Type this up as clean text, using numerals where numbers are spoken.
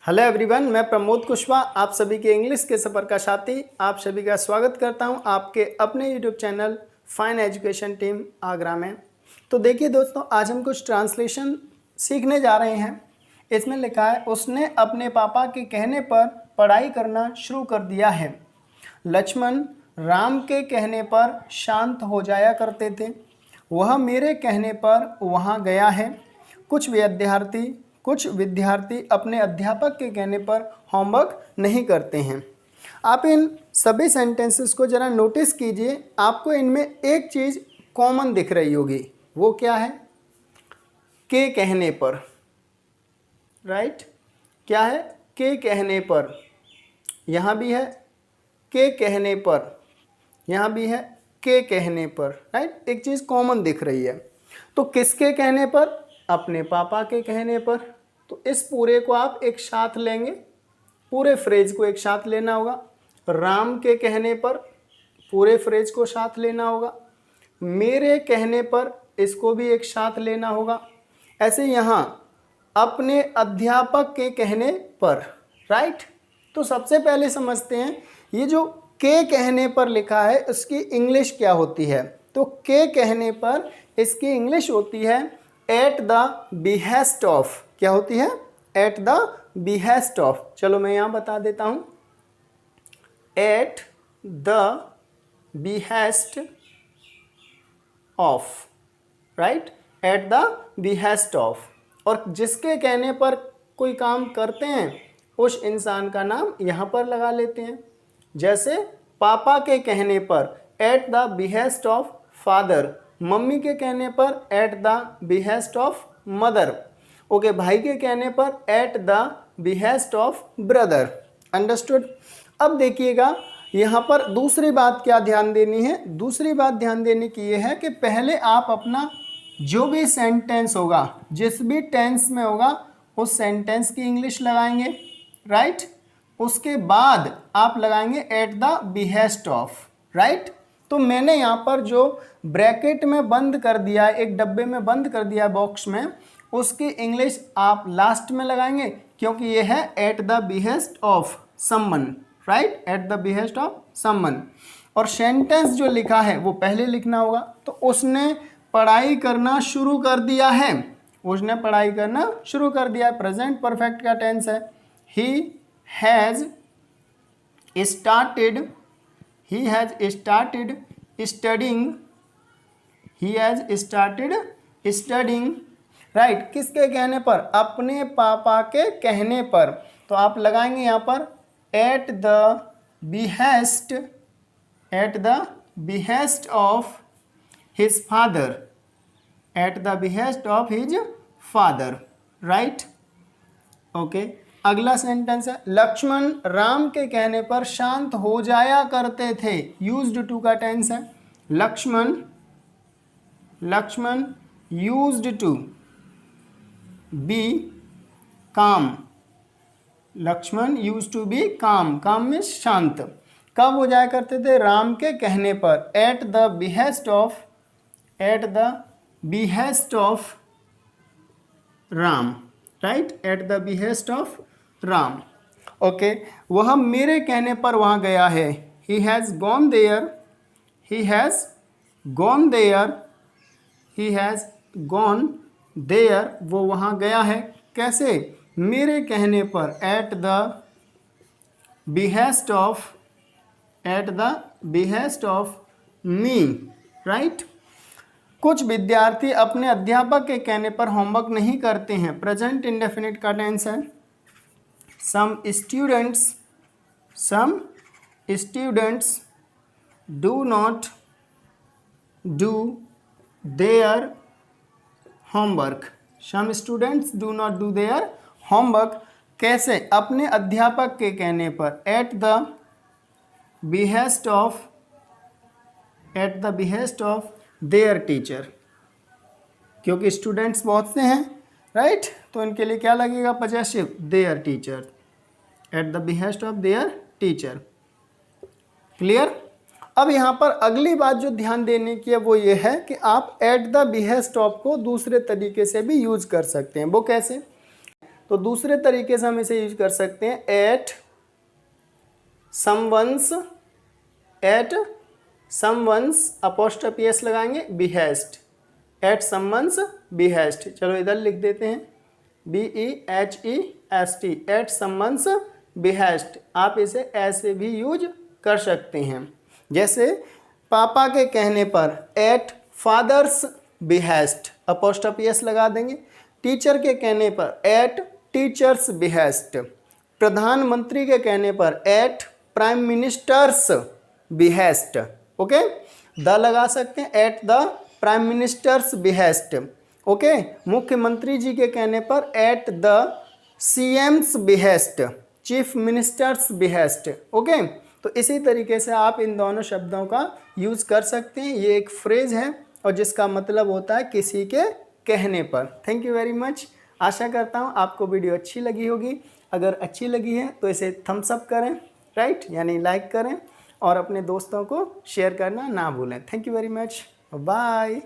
Hello everyone, मैं प्रमोद कुशवाहा आप सभी के इंग्लिश के सफ़र का साथी आप सभी का स्वागत करता हूं आपके अपने YouTube channel fine education team Agra में। तो देखिए दोस्तों, आज हम कुछ ट्रांसलेशन सीखने जा रहे हैं। इसमें लिखा है, उसने अपने पापा के कहने पर पढ़ाई करना शुरू कर दिया है। लक्ष्मण राम के कहने पर शांत हो जाया करते थे। वह मेरे कहने पर वहाँ गया है। कुछ विद्यार्थी अपने अध्यापक के कहने पर होमवर्क नहीं करते हैं। आप इन सभी सेंटेंसेस को ज़रा नोटिस कीजिए। आपको इनमें एक चीज़ कॉमन दिख रही होगी, वो क्या है? के कहने पर, राइट? क्या है? के कहने पर। यहाँ भी है के कहने पर, यहाँ भी है के कहने पर, राइट? एक चीज़ कॉमन दिख रही है। तो किसके कहने पर? अपने पापा के कहने पर। तो इस पूरे को आप एक साथ लेंगे, पूरे फ्रेज को एक साथ लेना होगा। राम के कहने पर, पूरे फ्रेज को साथ लेना होगा। मेरे कहने पर, इसको भी एक साथ लेना होगा। ऐसे यहाँ अपने अध्यापक के कहने पर, राइट? तो सबसे पहले समझते हैं ये जो के कहने पर लिखा है उसकी इंग्लिश क्या होती है। तो के कहने पर इसकी इंग्लिश होती है एट द बिहेस्ट ऑफ। क्या होती है? At the behest of. चलो मैं यहाँ बता देता हूँ। At the behest of, right? At the behest of. और जिसके कहने पर कोई काम करते हैं उस इंसान का नाम यहाँ पर लगा लेते हैं। जैसे पापा के कहने पर at the behest of father, mummy के कहने पर at the behest of mother, okay, भाई के कहने पर at the behest of brother. Understood? अब देखिएगा यहाँ पर दूसरी बात क्या ध्यान देनी है। दूसरी बात ध्यान देने की ये है कि पहले आप अपना जो भी सेंटेंस होगा, जिस भी टेंस में होगा, उस सेंटेंस की इंग्लिश लगाएंगे, राइट? उसके बाद आप लगाएंगे at the behest of, right? तो मैंने यहाँ पर जो ब्रैकेट में बंद कर दिया है, एक डब्बे में बंद कर दिया है बॉक्स में, उसकी इंग्लिश आप लास्ट में लगाएंगे, क्योंकि ये है at the behest of someone, right? At the behest of someone. और सेंटेंस जो लिखा है वो पहले लिखना होगा। तो उसने पढ़ाई करना शुरू कर दिया है। उसने पढ़ाई करना शुरू कर दिया है, प्रेजेंट परफेक्ट का टेंस है। He has started studying, he has started studying, right? किसके कहने पर? अपने पापा के कहने पर। तो आप लगाएंगे यहाँ पर at the behest of his father, at the behest of his father, right? Okay. अगला सेंटेंस है, लक्ष्मण राम के कहने पर शांत हो जाया करते थे। यूज्ड टू का टेंस है। लक्ष्मण यूज्ड टू बी काम। लक्ष्मण यूज्ड टू बी काम। काम में शांत। कब हो जाया करते थे? राम के कहने पर। At the behest of Ram, right? At the behest of Ram, okay. वह मेरे कहने पर वहाँ गया है। ही हैज़ गॉन देयर, वो वहाँ गया है। कैसे? मेरे कहने पर। At the behest of me, right? कुछ विद्यार्थी अपने अध्यापक के कहने पर होमवर्क नहीं करते हैं। प्रेजेंट इंडेफिनिट का टेंस है। Some students do not do their homework. Some students do not do their homework. कैसे? अपने अध्यापक के कहने पर। At the behest of their teacher. क्योंकि स्टूडेंट्स बहुत से हैं, राइट? तो इनके लिए क्या लगेगा? Possessive, there teacher. At the behest of their teacher. Clear? अब यहाँ पर अगली बात जो ध्यान देने की है वो ये है कि आप एट द बिहेस्ट ऑफ को दूसरे तरीके से भी यूज कर सकते हैं। वो कैसे? तो दूसरे तरीके से हम इसे यूज कर सकते हैं एट समवंस अपोस्ट्रोफी एस लगाएंगे बिहेस्ट, एट समवंस बिहेस्ट। चलो इधर लिख देते हैं BEHEST, एट समवंस बिहेस्ट। आप इसे ऐसे भी यूज कर सकते हैं, जैसे पापा के कहने पर at father's behest apostrophe S लगा देंगे। टीचर के कहने पर एट टीचर्स बिहेस्ट। प्रधानमंत्री के कहने पर at prime minister's behest. Okay, the लगा सकते हैं at the prime minister's behest. Okay, मुख्यमंत्री जी के कहने पर at the CM's behest, chief minister's behest. Okay, तो इसी तरीके से आप इन दोनों शब्दों का यूज़ कर सकते हैं। ये एक फ्रेज है और जिसका मतलब होता है किसी के कहने पर। Thank you very much. आशा करता हूँ आपको वीडियो अच्छी लगी होगी। अगर अच्छी लगी है तो इसे थम्स अप करें, राइट, यानी लाइक करें और अपने दोस्तों को शेयर करना ना भूलें। Thank you very much, bye.